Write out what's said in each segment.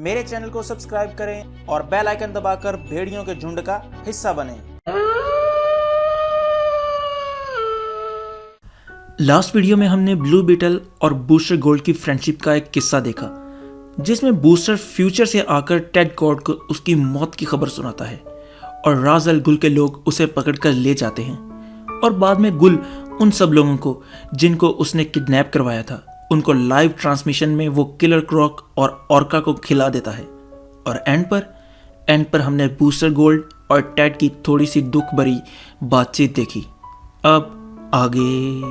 मेरे चैनल को सब्सक्राइब करें और बेल आइकन दबाकर भेड़ियों के झुंड का हिस्सा बनें। लास्ट वीडियो में हमने ब्लू बीटल और बूस्टर गोल्ड की फ्रेंडशिप का एक किस्सा देखा, जिसमें बूस्टर फ्यूचर से आकर टेड कॉर्ड को उसकी मौत की खबर सुनाता है और राज अल गुल के लोग उसे पकड़कर ले जाते हैं। और बाद में गुल उन सब लोगों को जिनको उसने किडनैप करवाया था, उनको लाइव ट्रांसमिशन में वो किलर क्रॉक और ऑर्का को खिला देता है। और एंड पर हमने बूस्टर गोल्ड और टेड की थोड़ी सी दुख भरी बातचीत देखी। अब आगे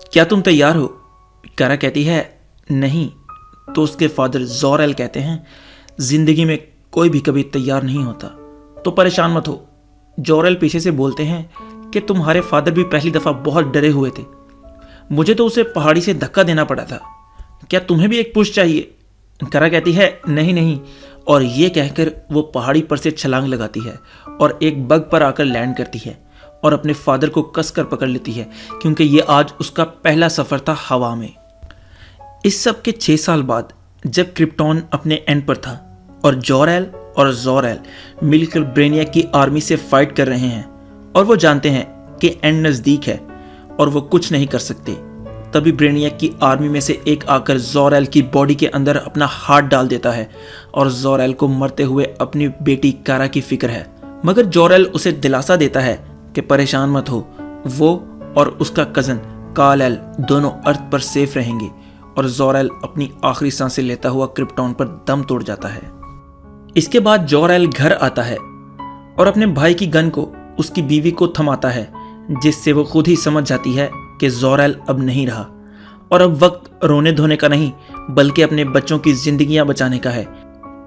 क्या तुम तैयार हो? कारा कहती है नहीं। तो उसके फादर जोरेल कहते हैं जिंदगी में कोई भी कभी तैयार नहीं होता, तो परेशान मत हो। जोरेल पीछे से बोलते हैं कि तुम्हारे फादर भी पहली दफा बहुत डरे हुए थे, मुझे तो उसे पहाड़ी से धक्का देना पड़ा था। क्या तुम्हें भी एक पुश चाहिए? कारा कहती है नहीं। और ये कहकर वो पहाड़ी पर से छलांग लगाती है और एक बग पर आकर लैंड करती है और अपने फादर को कसकर पकड़ लेती है, क्योंकि ये आज उसका पहला सफर था हवा में। इस सब के 6 साल बाद जब क्रिप्टॉन अपने एंड पर था और जोरेल और जोरेल मिलकर ब्रेनियक की आर्मी से फाइट कर रहे हैं और वो जानते हैं कि एंड नज़दीक है और वो कुछ नहीं कर सकते, तभी ब्रेनियक की आर्मी में से एक आकर जोरेल की बॉडी के अंदर अपना हाथ डाल देता है और जोरेल को मरते हुए अपनी बेटी कारा की फिक्र है। मगर जोरेल उसे दिलासा देता है कि परेशान मत हो, वो और उसका कज़न काल-एल दोनों अर्थ पर सेफ रहेंगे। और जोरेल अपनी आखिरी सांसें लेता हुआ क्रिप्टॉन पर दम तोड़ जाता है। इसके बाद जोरेल घर आता है और अपने भाई की गन को उसकी बीवी को थमाता है, जिससे वो खुद ही समझ जाती है कि जोरेल अब नहीं रहा और अब वक्त रोने धोने का नहीं बल्कि अपने बच्चों की जिंदगियां बचाने का है।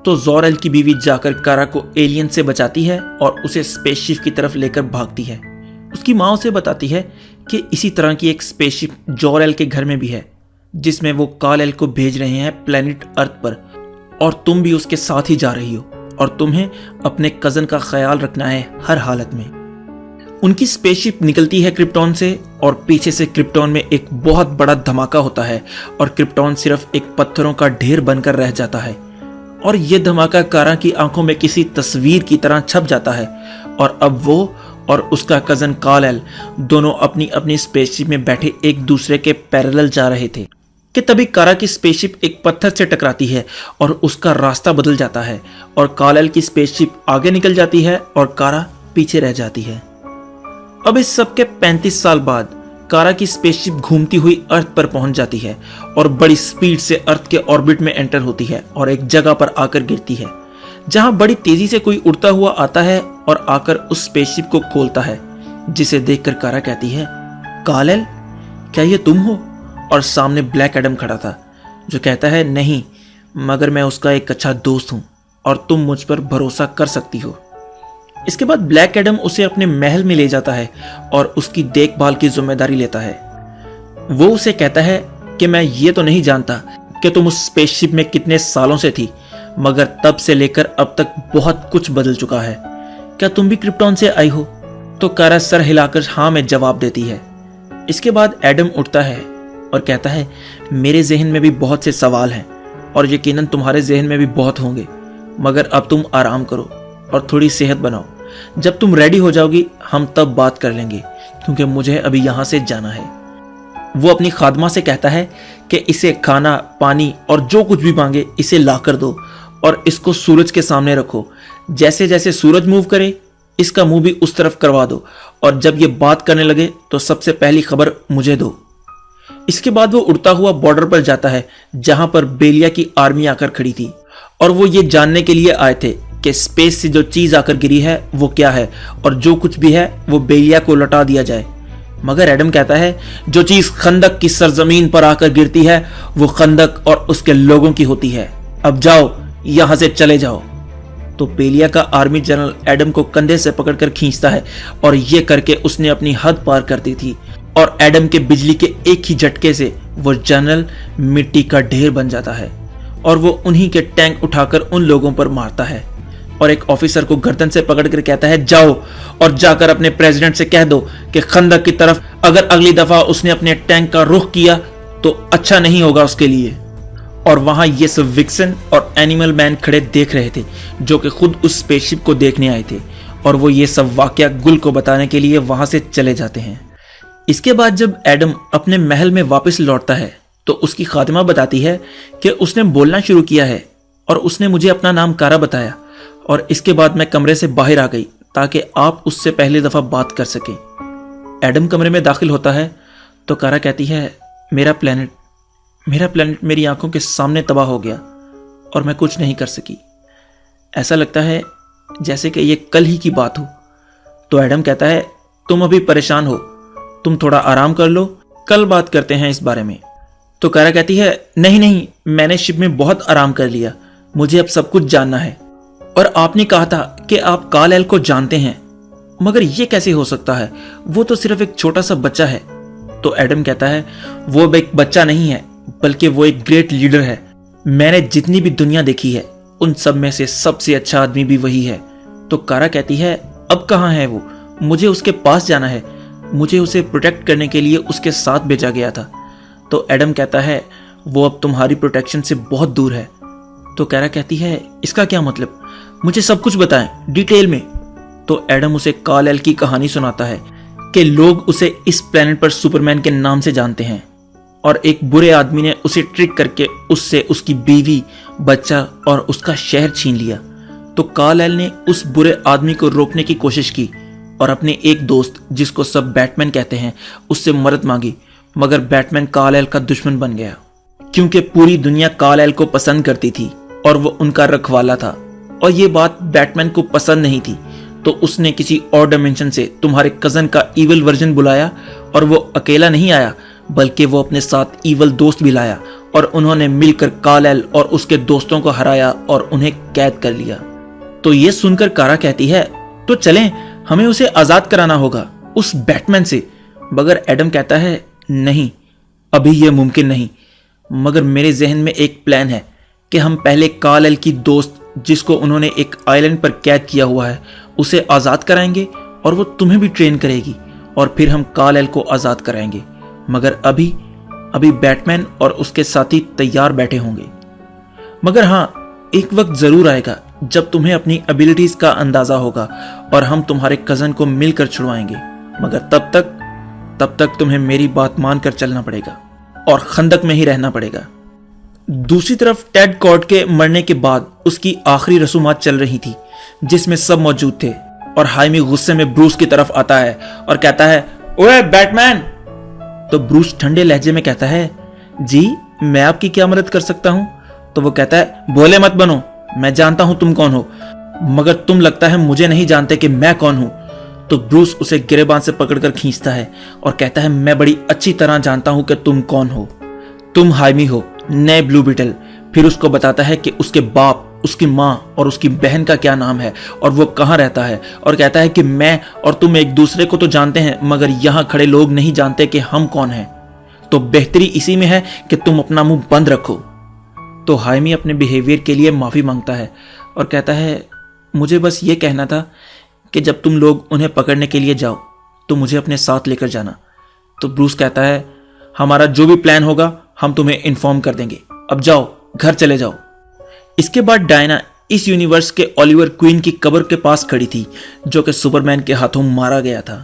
तो जोरेल की बीवी जाकर कारा को एलियन से बचाती है और उसे स्पेसशिप की तरफ लेकर भागती है। उसकी माँ उसे बताती है कि इसी तरह की एक स्पेसशिप जोरेल के घर में भी है, जिसमें वो काल-एल को भेज रहे हैं प्लेनेट अर्थ पर, और तुम भी उसके साथ ही जा रही हो और तुम्हें अपने कज़न का ख्याल रखना है हर हालत में। उनकी स्पेसशिप निकलती है क्रिप्टॉन से और पीछे से क्रिप्टॉन में एक बहुत बड़ा धमाका होता है और क्रिप्टॉन सिर्फ एक पत्थरों का ढेर बनकर रह जाता है। और ये धमाका कारा की आंखों में किसी तस्वीर की तरह छप जाता है और अब वो और उसका कज़न काल-एल दोनों अपनी अपनी स्पेसशिप में बैठे एक दूसरे के पैरेलल जा रहे थे कि तभी कारा की स्पेसशिप एक पत्थर से टकराती है और उसका रास्ता बदल जाता है और काल-एल की स्पेसशिप आगे निकल जाती है और कारा पीछे रह जाती है। अब इस सब के 35 साल बाद कारा की स्पेसशिप घूमती हुई अर्थ पर पहुंच जाती है और बड़ी स्पीड से अर्थ के ऑर्बिट में एंटर होती है और एक जगह पर आकर गिरती है, जहां बड़ी तेजी से कोई उड़ता हुआ आता है और आकर उस स्पेसशिप को खोलता है, जिसे देखकर कारा कहती है काल-एल, क्या ये तुम हो? और सामने ब्लैक एडम खड़ा था, जो कहता है नहीं, मगर मैं उसका एक अच्छा दोस्त हूं और तुम मुझ पर भरोसा कर सकती हो। इसके बाद ब्लैक एडम उसे अपने महल में ले जाता है और उसकी देखभाल की जिम्मेदारी लेता है। वो उसे कहता है कि मैं ये तो नहीं जानता कि तुम उस स्पेसशिप में कितने सालों से थी, मगर तब से लेकर अब तक बहुत कुछ बदल चुका है। क्या तुम भी क्रिप्टॉन से आई हो? तो कारा सर हिलाकर हाँ में जवाब देती है। इसके बाद एडम उठता है और कहता है मेरे जहन में भी बहुत से सवाल हैं और यकीनन तुम्हारे जहन में भी बहुत होंगे, मगर अब तुम आराम करो और थोड़ी सेहत बनाओ। जब तुम रेडी हो जाओगी हम तब बात कर लेंगे, क्योंकि मुझे अभी यहाँ से जाना है। वो अपनी खादमा से कहता है कि इसे खाना, पानी और जो कुछ भी मांगे इसे ला कर दो और इसको सूरज के सामने रखो। जैसे जैसे सूरज मूव करे इसका मुंह भी उस तरफ करवा दो और जब ये बात करने लगे तो सबसे पहली खबर मुझे दो। इसके बाद वो उड़ता हुआ बॉर्डर पर जाता है, जहां पर बेलिया की आर्मी आकर खड़ी थी और वो ये जानने के लिए आए थे कि स्पेस से जो चीज आकर गिरी है वो क्या है और जो कुछ भी है वो बेलिया को लौटा दिया जाए। मगर एडम कहता है जो चीज खंदक की सरजमीन पर आकर गिरती है वो खंदक और उसके लोगों की होती है। अब जाओ, यहां से चले जाओ। तो बेलिया का आर्मी जनरल एडम को कंधे से पकड़कर खींचता है और ये करके उसने अपनी हद पार कर दी थी और एडम के बिजली के एक ही झटके से वो जनरल मिट्टी का ढेर बन जाता है और वो उन्हीं के टैंक उठाकर उन लोगों पर मारता है और एक ऑफिसर को गर्दन से पकड़कर कहता है जाओ और जाकर अपने प्रेसिडेंट से कह दो कि खंदक की तरफ अगर अगली दफा उसने अपने टैंक का रुख किया तो अच्छा नहीं होगा उसके लिए। और वहां ये सब विक्सन और एनिमल मैन खड़े देख रहे थे जो कि खुद उस स्पेसशिप को देखने आए थे, और वो ये सब वाकया गुल को बताने के लिए वहां से चले जाते हैं। इसके बाद जब एडम अपने महल में वापस लौटता है तो उसकी खातिमा बताती है कि उसने बोलना शुरू किया है और उसने मुझे अपना नाम कारा बताया, और इसके बाद मैं कमरे से बाहर आ गई ताकि आप उससे पहली दफा बात कर सकें। एडम कमरे में दाखिल होता है तो कारा कहती है मेरा प्लेनेट मेरी आंखों के सामने तबाह हो गया और मैं कुछ नहीं कर सकी। ऐसा लगता है जैसे कि ये कल ही की बात हो। तो एडम कहता है तुम अभी परेशान हो, तुम थोड़ा आराम कर लो, कल बात करते हैं इस बारे में। तो कारा कहती है नहीं, मैंने शिप में बहुत आराम कर लिया, मुझे अब सब कुछ जानना है। और आपने कहा था कि आप काल-एल को जानते हैं, मगर ये कैसे हो सकता है, वो तो सिर्फ एक छोटा सा बच्चा है। तो एडम कहता है वो एक बच्चा नहीं है बल्कि वो एक ग्रेट लीडर है। मैंने जितनी भी दुनिया देखी है उन सब में से सबसे अच्छा आदमी भी वही है। तो कारा कहती है अब कहाँ है वो, मुझे उसके पास जाना है, मुझे उसे प्रोटेक्ट करने के लिए उसके साथ भेजा गया था। तो एडम कहता है वो अब तुम्हारी प्रोटेक्शन से बहुत दूर है। तो कारा कहती है इसका क्या मतलब, मुझे सब कुछ बताएं डिटेल में। तो एडम उसे काल-एल की कहानी सुनाता है कि लोग उसे इस प्लेनेट पर सुपरमैन के नाम से जानते हैं और एक बुरे आदमी ने उसे ट्रिक करके उससे उसकी बीवी, बच्चा और उसका शहर छीन लिया। तो काल-एल ने उस बुरे आदमी को रोकने की कोशिश की और अपने एक दोस्त जिसको सब बैटमैन कहते हैं उससे मदद मांगी, मगर बैटमैन काल-एल का दुश्मन बन गया क्योंकि पूरी दुनिया काल-एल को पसंद करती थी और वो उनका रखवाला था। और ये बात बैटमैन को पसंद नहीं थी, तो उसने किसी और डायमेंशन से तुम्हारे कजन का ईविल वर्जन बुलाया, और वो अकेला नहीं आया बल्कि वो अपने साथ ईविल दोस्त भी लाया, और उन्होंने मिलकर काल-एल और उसके दोस्तों को हराया और उन्हें कैद कर लिया। तो ये सुनकर कारा कहती है तो चलें, हमें उसे आजाद कराना होगा उस बैटमैन से। मगर एडम कहता है नहीं, अभी यह मुमकिन नहीं, मगर मेरे जहन में एक प्लान है कि हम पहले काल-एल की दोस्त जिसको उन्होंने एक आइलैंड पर कैद किया हुआ है उसे आज़ाद कराएंगे और वो तुम्हें भी ट्रेन करेगी, और फिर हम काल-एल को आज़ाद कराएंगे। मगर अभी बैटमैन और उसके साथी तैयार बैठे होंगे। मगर हाँ, एक वक्त ज़रूर आएगा जब तुम्हें अपनी एबिलिटीज़ का अंदाज़ा होगा और हम तुम्हारे कज़न को मिलकर छुड़वाएंगे, मगर तब तक तुम्हें मेरी बात मानकर चलना पड़ेगा और खंदक में ही रहना पड़ेगा। दूसरी तरफ टेड कॉर्ड के मरने के बाद उसकी आखिरी रसूमात चल रही थी जिसमें सब मौजूद थे, और हाइमी गुस्से में ब्रूस की तरफ आता है और कहता है ओए बैटमैन। तो ब्रूस ठंडे लहजे में कहता है जी मैं आपकी क्या मदद कर सकता हूं। तो वो कहता है भोले मत बनो, मैं जानता हूं तुम कौन हो, मगर तुम लगता है मुझे नहीं जानते कि मैं कौन हूं। तो ब्रूस उसे गिरेबान से पकड़कर खींचता है और कहता है मैं बड़ी अच्छी तरह जानता हूं कि तुम कौन हो, तुम हाइमी हो, नए ब्लू बीटल। फिर उसको बताता है कि उसके बाप, उसकी माँ और उसकी बहन का क्या नाम है और वो कहाँ रहता है, और कहता है कि मैं और तुम एक दूसरे को तो जानते हैं मगर यहाँ खड़े लोग नहीं जानते कि हम कौन हैं, तो बेहतरी इसी में है कि तुम अपना मुंह बंद रखो। तो हाइमी अपने बिहेवियर के लिए माफ़ी मांगता है और कहता है मुझे बस ये कहना था कि जब तुम लोग उन्हें पकड़ने के लिए जाओ तो मुझे अपने साथ लेकर जाना। तो ब्रूस कहता है हमारा जो भी प्लान होगा हम तुम्हें इन्फॉर्म कर देंगे, अब जाओ घर चले जाओ। इसके बाद डायना इस यूनिवर्स के ओलिवर क्वीन की कब्र के पास खड़ी थी जो कि सुपरमैन के हाथों मारा गया था,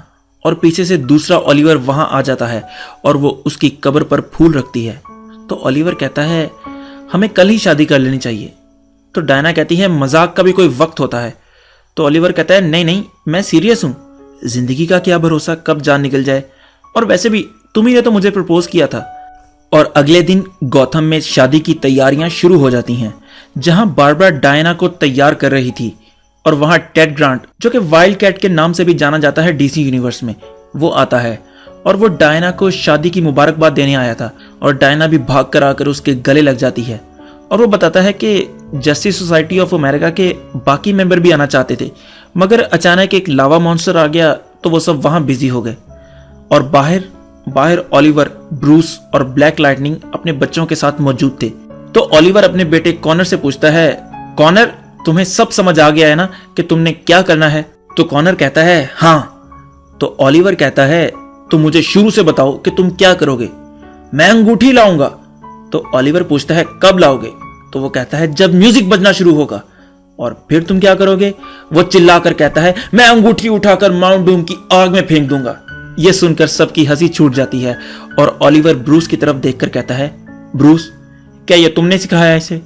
और पीछे से दूसरा ओलिवर वहां आ जाता है और वो उसकी कब्र पर फूल रखती है। तो ओलिवर कहता है हमें कल ही शादी कर लेनी चाहिए। तो डायना कहती है मजाक का भी कोई वक्त होता है। तो ओलिवर कहता है नहीं मैं सीरियस हूँ, जिंदगी का क्या भरोसा कब जान निकल जाए, और वैसे भी तुम ही ने तो मुझे प्रपोज किया था। और अगले दिन गौथम में शादी की तैयारियां शुरू हो जाती हैं जहां बारबरा डायना को तैयार कर रही थी, और वहां टेड ग्रांट जो कि वाइल्ड कैट के नाम से भी जाना जाता है डीसी यूनिवर्स में, वो आता है और वो डायना को शादी की मुबारकबाद देने आया था, और डायना भी भाग कर आकर उसके गले लग जाती है, और वो बताता है कि जस्टिस सोसाइटी ऑफ अमेरिका के बाकी मेंबर भी आना चाहते थे मगर अचानक एक लावा मॉन्स्टर आ गया तो वो सब वहां बिजी हो गए। और बाहर ओलिवर, ब्रूस और ब्लैक लाइटनिंग अपने बच्चों के साथ मौजूद थे। तो ओलिवर अपने बेटे कॉनर से पूछता है कॉनर तुम्हें सब समझ आ गया है ना कि तुमने क्या करना है? तो कॉनर कहता है हाँ। तो ओलिवर कहता है तो मुझे शुरू से बताओ कि तुम क्या करोगे। मैं अंगूठी लाऊंगा। तो ओलिवर पूछता है कब लाओगे? तो वो कहता है जब म्यूजिक बजना शुरू होगा। और फिर तुम क्या करोगे? वो चिल्लाकर कहता है मैं अंगूठी उठाकर माउंट डूम की आग में फेंक दूंगा। यह सुनकर सबकी हंसी छूट जाती है और ओलिवर ब्रूस की तरफ देखकर कहता है ब्रूस, क्या यह तुमने सिखाया इसे?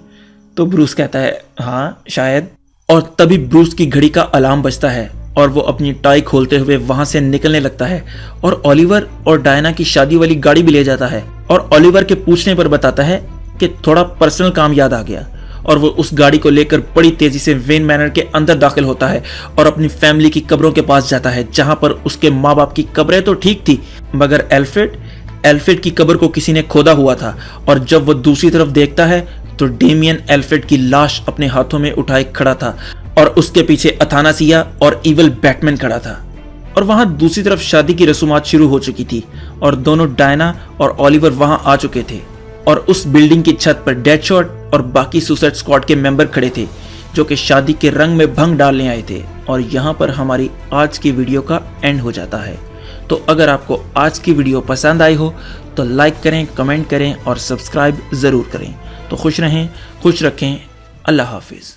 तो ब्रूस कहता है हाँ शायद। और तभी ब्रूस की घड़ी का अलार्म बजता है और वो अपनी टाई खोलते हुए वहां से निकलने लगता है और ओलिवर और डायना की शादी वाली गाड़ी भी ले जाता है। और ओलिवर के पूछने पर बताता है कि थोड़ा पर्सनल काम याद आ गया और वो उस गाड़ी को लेकर बड़ी तेजी से वेन मैनर के अंदर दाखिल होता है और अपनी फैमिली की कब्रों के पास जाता है, जहां पर उसके माँ बाप की कब्रें तो ठीक थी मगर एल्फ्रेड की कब्र को किसी ने खोदा हुआ था। और जब वो दूसरी तरफ देखता है तो डेमियन एल्फ्रेड की लाश अपने हाथों में उठाए खड़ा था और उसके पीछे अथानासिया और इवल बैटमैन खड़ा था। और वहां दूसरी तरफ शादी की रसूमात शुरू हो चुकी थी और दोनों डायना और ओलिवर वहां आ चुके थे। और उस बिल्डिंग की छत पर डेडशॉट और बाकी सुसाइड स्क्वाड के मेंबर खड़े थे जो कि शादी के रंग में भंग डालने आए थे। और यहाँ पर हमारी आज की वीडियो का एंड हो जाता है। तो अगर आपको आज की वीडियो पसंद आई हो तो लाइक करें, कमेंट करें और सब्सक्राइब ज़रूर करें। तो खुश रहें, खुश रखें। अल्लाह हाफिज़।